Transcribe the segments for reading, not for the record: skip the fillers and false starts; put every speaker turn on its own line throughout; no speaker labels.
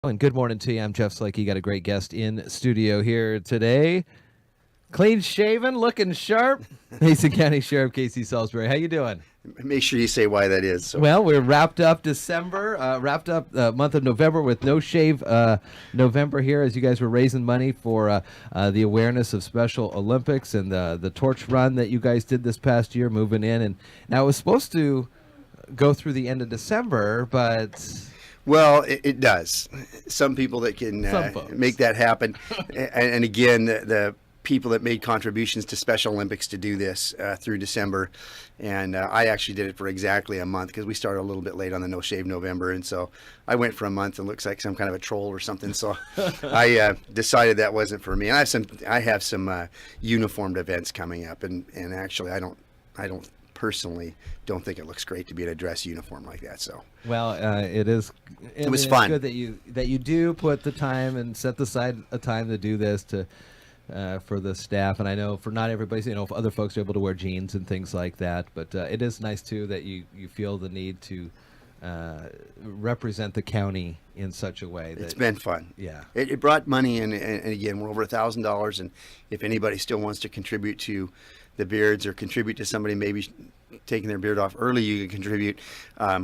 And good morning to you. I'm Jeff Slakey. Got a great guest in studio here today. Clean shaven, looking sharp. Mason County Sheriff Casey Salisbury. How you doing?
Make sure you say why that is. So.
Well, we're wrapped up December, wrapped up month of November with No Shave November here, as you guys were raising money for the awareness of Special Olympics and the torch run that you guys did this past year, moving in. And now it was supposed to go through the end of December, but...
Well, it does. Some people that can make that happen. And again, the people that made contributions to Special Olympics to do this through December. And I actually did it for exactly a month because we started a little bit late on the No Shave November. And so I went for a month and looks like some kind of a troll or something. So I decided that wasn't for me. And I have some uniformed events coming up. And actually, I don't personally don't think it looks great to be in a dress uniform like that. So
well, it is.
It was fun.
It's good that you do put the time and set aside a time to do this for the staff. And I know for not everybody, other folks are able to wear jeans and things like that. But it is nice too that you feel the need to represent the county in such a way.
It's been fun.
Yeah,
it brought money in, and again, we're over $1,000. And if anybody still wants to contribute to the beards or contribute to somebody maybe taking their beard off early, you can contribute.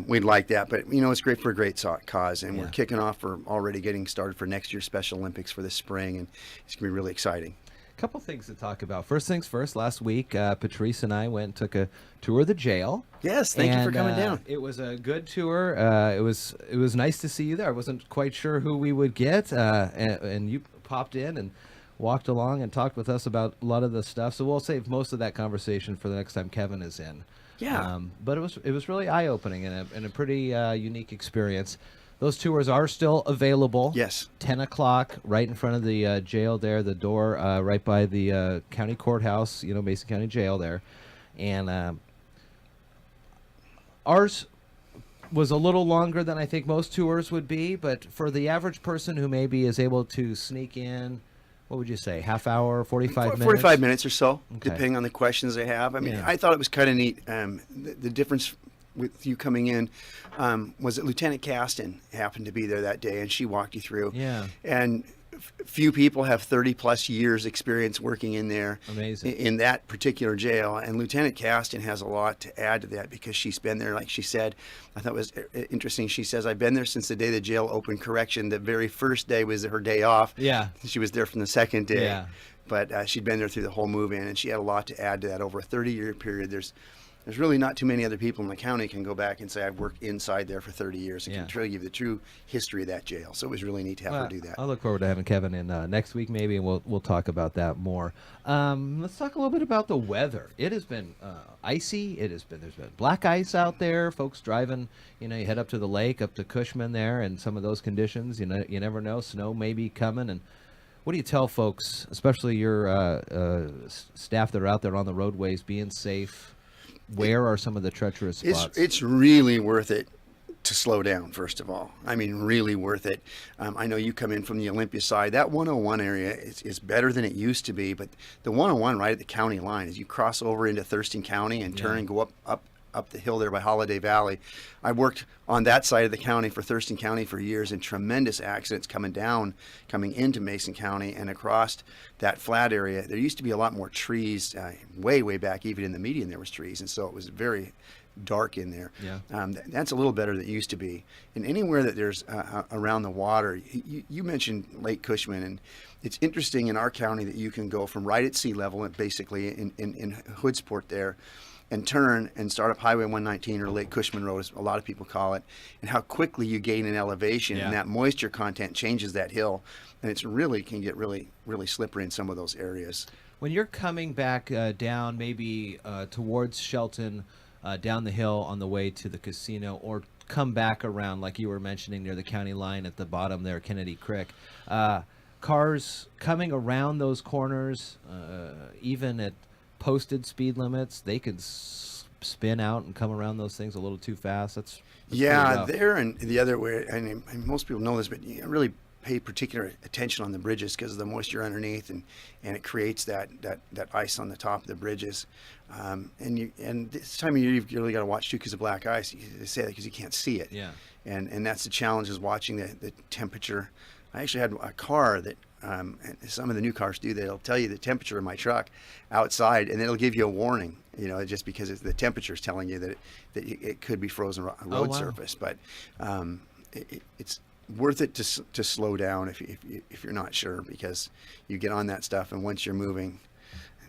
We'd like that, but it's great for a great cause, and we're kicking off for already getting started for next year's Special Olympics for this spring, and it's gonna be really exciting.
A couple things to talk about. First things first, last week Patrice and I went and took a tour of the jail.
Yes, thank you for coming down.
It was a good tour. It was nice to see you there. I wasn't quite sure who we would get, and you popped in and walked along and talked with us about a lot of the stuff. So we'll save most of that conversation for the next time Kevin is in.
Yeah.
But it was really eye-opening and a pretty unique experience. Those tours are still available.
Yes.
10 o'clock, right in front of the jail there, the door right by the county courthouse, Mason County Jail there. And ours was a little longer than I think most tours would be, but for the average person who maybe is able to sneak in, what would you say, half hour, 45 minutes?
45 minutes or so,
okay,
depending on the questions they have. I mean, I thought it was kind of neat. The difference with you coming in was that Lieutenant Caston happened to be there that day, and she walked you through.
Yeah.
And few people have 30-plus years experience working in there.
Amazing.
In that particular jail, and Lieutenant Caston has a lot to add to that because she's been there, like she said. I thought it was interesting. She says, I've been there since the day the jail opened. Correction, the very first day was her day off.
Yeah.
She was there from the second day.
Yeah.
But she'd been there through the whole move-in, and she had a lot to add to that. Over a 30-year period, there's really not too many other people in the county can go back and say, I've worked inside there for 30 years and can really give the true history of that jail. So it was really neat to have her do that.
I look forward to having Kevin in next week maybe, and we'll talk about that more. Let's talk a little bit about the weather. It has been icy. There's been black ice out there. Folks driving, you head up to the lake, up to Cushman there, and some of those conditions, you never know. Snow may be coming. And what do you tell folks, especially your staff that are out there on the roadways, being safe? Where are some of the treacherous spots?
It's really worth it to slow down, first of all. I mean, really worth it. I know you come in from the Olympia side. That 101 area is better than it used to be, but the 101 right at the county line, as you cross over into Thurston County and turn and go up the hill there by Holiday Valley. I worked on that side of the county for Thurston County for years, and tremendous accidents coming into Mason County and across that flat area. There used to be a lot more trees, way back, even in the median there was trees, and so it was very dark in there.
Yeah.
That's a little better than it used to be. And anywhere that there's around the water, you mentioned Lake Cushman, and it's interesting in our county that you can go from right at sea level, and basically in Hoodsport there, and turn and start up Highway 119, or Lake Cushman Road, as a lot of people call it, and how quickly you gain in elevation, and that moisture content changes that hill, and it's really can get really slippery in some of those areas.
When you're coming back down, maybe towards Shelton, down the hill on the way to the casino, or come back around, like you were mentioning, near the county line at the bottom there, Kennedy Creek, cars coming around those corners, even at posted speed limits, they could spin out and come around those things a little too fast. That's
there and the other way, and most people know this, but really pay particular attention on the bridges because of the moisture underneath, and it creates that ice on the top of the bridges. And this time of year you've really got to watch too because of black ice. They say that because you can't see it.
Yeah.
And that's the challenge, is watching the temperature. I actually had a car that, and some of the new cars do, they'll tell you the temperature of my truck outside, and it'll give you a warning, just because the temperature is telling you that it could be frozen road surface. But it's worth it to slow down if you're not sure, because you get on that stuff, and once you're moving,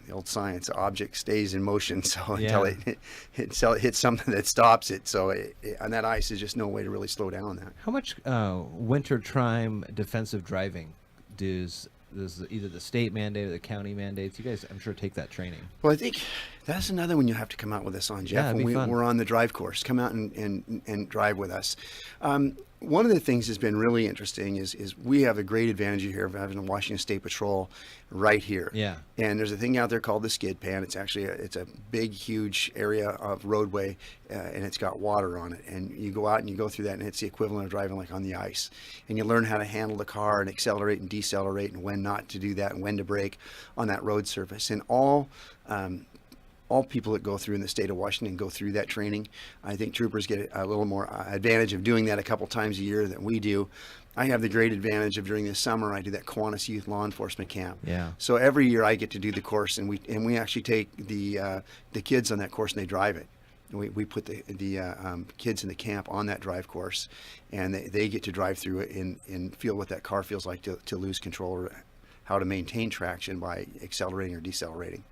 the old science, the object stays in motion, so until it hits something that stops it. So on that ice, there's just no way to really slow down that.
How much winter time defensive driving does either the state mandate or the county mandates? You guys, I'm sure, take that training.
Well, I think that's another one you have to come out with us on, Jeff.
Yeah,
when we're on the drive course, come out and drive with us. One of the things that's been really interesting is we have a great advantage here of having a Washington State Patrol right here.
Yeah.
And there's a thing out there called the skid pan. It's actually it's a big, huge area of roadway, and it's got water on it. And you go out and you go through that, and it's the equivalent of driving like on the ice. And you learn how to handle the car and accelerate and decelerate, and when not to do that, and when to brake on that road surface. And all people that go through in the state of Washington go through that training. I think troopers get a little more advantage of doing that a couple times a year than we do. I have the great advantage of, during the summer, I do that Kiwanis Youth Law Enforcement Camp.
Yeah.
So every year I get to do the course, and we actually take the kids on that course, and they drive it. And we put the kids in the camp on that drive course, and they get to drive through it and feel what that car feels like to lose control, or how to maintain traction by accelerating or decelerating.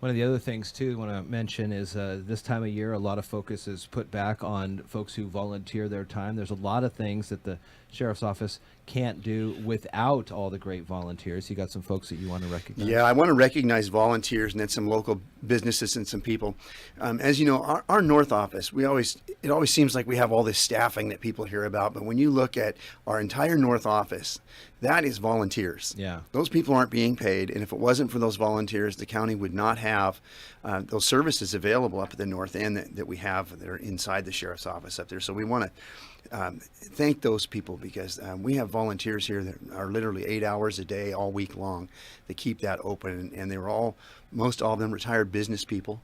One of the other things, too, I want to mention is this time of year, a lot of focus is put back on folks who volunteer their time. There's a lot of things that the Sheriff's Office can't do without all the great volunteers. You got some folks that you want to recognize?
Yeah, I want to recognize volunteers, and then some local businesses and some people. As you know, our North Office, it always seems like we have all this staffing that people hear about, but when you look at our entire North Office, that is volunteers.
Yeah.
Those people aren't being paid, and if it wasn't for those volunteers, the county would not have those services available up at the north end that we have that are inside the Sheriff's Office up there. So we want to thank those people, because we have volunteers here that are literally 8 hours a day all week long. They keep that open, and most all of them retired business people,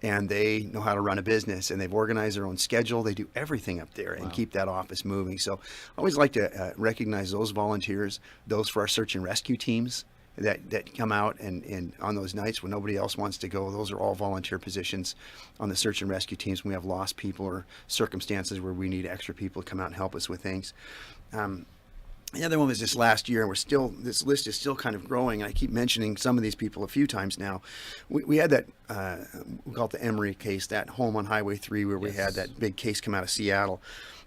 and they know how to run a business, and they've organized their own schedule. They do everything up there and keep that office moving. So I always like to recognize those volunteers, those for our search and rescue teams that come out, and on those nights when nobody else wants to go, those are all volunteer positions on the search and rescue teams when we have lost people or circumstances where we need extra people to come out and help us with things. The other one was this last year, and this list is still kind of growing. I keep mentioning some of these people a few times now. We had that, we call it the Emery Case, that home on Highway 3 where we had that big case come out of Seattle.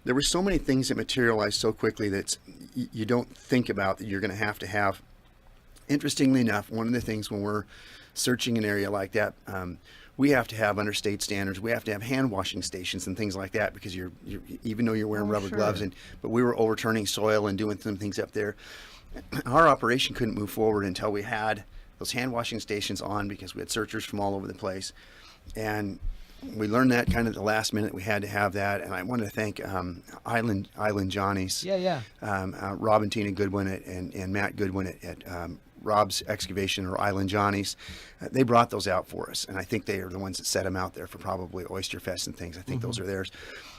There were so many things that materialized so quickly that you don't think about that you're going to have. Interestingly enough, one of the things when we're searching an area like that, we have to have, under state standards, we have to have hand washing stations and things like that, because you're even though you're wearing rubber gloves, but we were overturning soil and doing some things up there. Our operation couldn't move forward until we had those hand washing stations on, because we had searchers from all over the place, and we learned that kind of the last minute. We had to have that, and I want to thank Island Johnny's, Rob and Tina Goodwin and Matt Goodwin at Rob's Excavation, or Island Johnny's. They brought those out for us, and I think they are the ones that set them out there for probably Oyster Fest and things. I think those are theirs,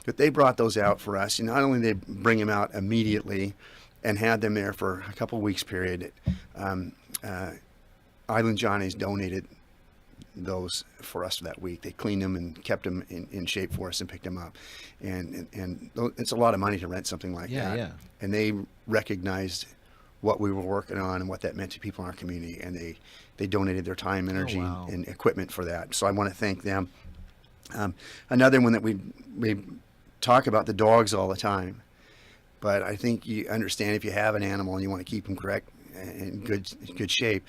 but they brought those out for us. And not only did they bring them out immediately and had them there for a couple weeks period, Island Johnny's donated those for us for that week. They cleaned them and kept them in shape for us and picked them up, and it's a lot of money to rent something like that.
Yeah.
And they recognized what we were working on and what that meant to people in our community, and they donated their time, energy, and equipment for that. So I want to thank them. Another one that we talk about the dogs all the time, but I think you understand, if you have an animal and you want to keep them correct in good shape,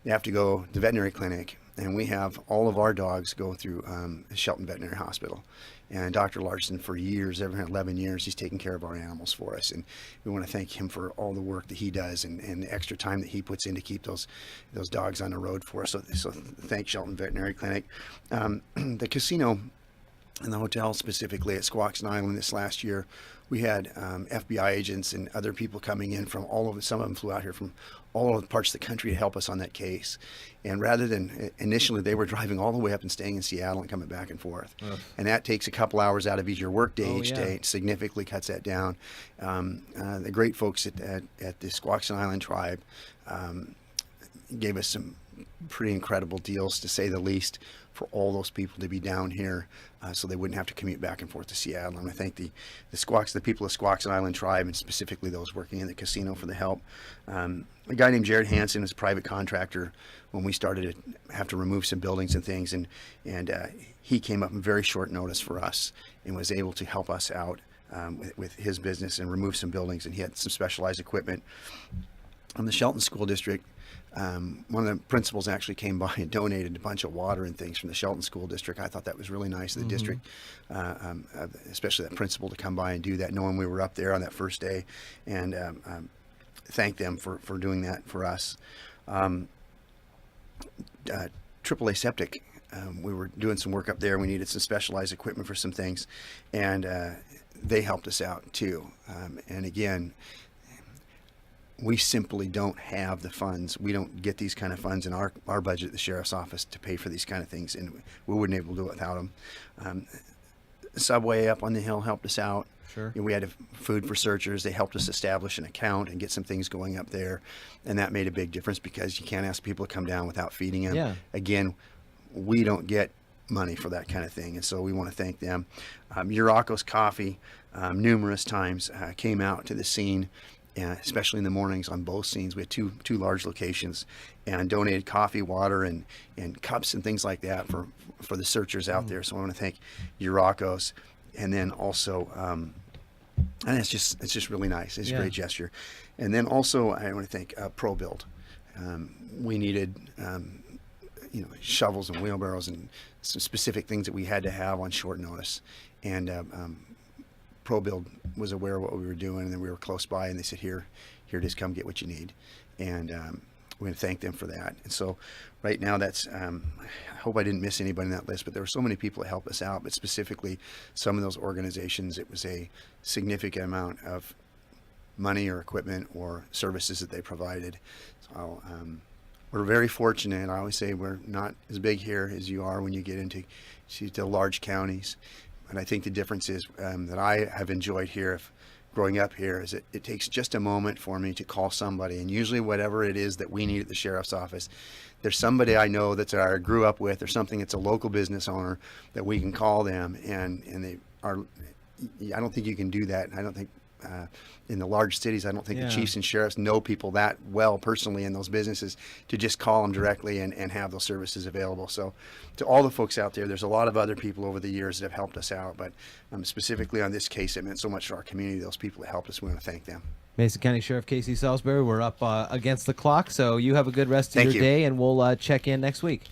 you have to go to the veterinary clinic, and we have all of our dogs go through Shelton Veterinary Hospital. And Dr. Larson, for years, over 11 years, he's taken care of our animals for us. And we want to thank him for all the work that he does and the extra time that he puts in to keep those dogs on the road for us. So thank Shelton Veterinary Clinic. The casino in the hotel, specifically at Squaxin Island this last year, we had FBI agents and other people coming in from all over. Some of them flew out here from all over the parts of the country to help us on that case. And rather than initially, they were driving all the way up and staying in Seattle and coming back and forth. Ugh. And that takes a couple hours out of your work day each day. It significantly cuts that down. The great folks at the Squaxin Island tribe gave us some pretty incredible deals, to say the least, for all those people to be down here, so they wouldn't have to commute back and forth to Seattle. And I thank the people of Squaxin Island tribe, and specifically those working in the casino, for the help. A guy named Jared Hansen is a private contractor when we started to have to remove some buildings and things, and he came up in very short notice for us and was able to help us out with his business and remove some buildings, and he had some specialized equipment. On the Shelton School District, one of the principals actually came by and donated a bunch of water and things from the Shelton School District. I thought that was really nice of the district, especially that principal, to come by and do that, knowing we were up there on that first day, and thank them for doing that for us. AAA Septic, we were doing some work up there. We needed some specialized equipment for some things, and they helped us out too. And again, we simply don't have the funds. We don't get these kind of funds in our budget at the Sheriff's Office to pay for these kind of things, and we wouldn't be able to do it without them. Subway up on the hill helped us out.
Sure.
We had food for searchers. They helped us establish an account and get some things going up there, and that made a big difference, because you can't ask people to come down without feeding them.
Yeah.
Again, we don't get money for that kind of thing, and so we want to thank them. Uracos Coffee numerous times came out to the scene, especially in the mornings on both scenes. We had two large locations, and donated coffee, water, and cups and things like that for the searchers out there. So I want to thank Uracos, and then also, and it's just really nice. It's a great gesture. And then also I want to thank ProBuild. We needed shovels and wheelbarrows and some specific things that we had to have on short notice, and ProBuild was aware of what we were doing, and then we were close by, and they said, here it is, come get what you need. And we're going to thank them for that. And so right now, that's I hope I didn't miss anybody in that list, but there were so many people that helped us out, but specifically some of those organizations, it was a significant amount of money or equipment or services that they provided. So we're very fortunate. I always say we're not as big here as you are when you get into large counties. And I think the difference is that I have enjoyed here, growing up here, is it takes just a moment for me to call somebody, and usually whatever it is that we need at the Sheriff's Office, there's somebody I know that I grew up with, or something that's a local business owner, that we can call them, and they are. I don't think you can do that. I don't think in the large cities, I don't think the chiefs and sheriffs know people that well personally in those businesses to just call them directly and have those services available. So to all the folks out there, there's a lot of other people over the years that have helped us out, but specifically on this case, it meant so much to our community. Those people that helped us, we want to thank them.
Mason County Sheriff Casey Salisbury, we're up against the clock, so you have a good rest of your day, and we'll check in next week.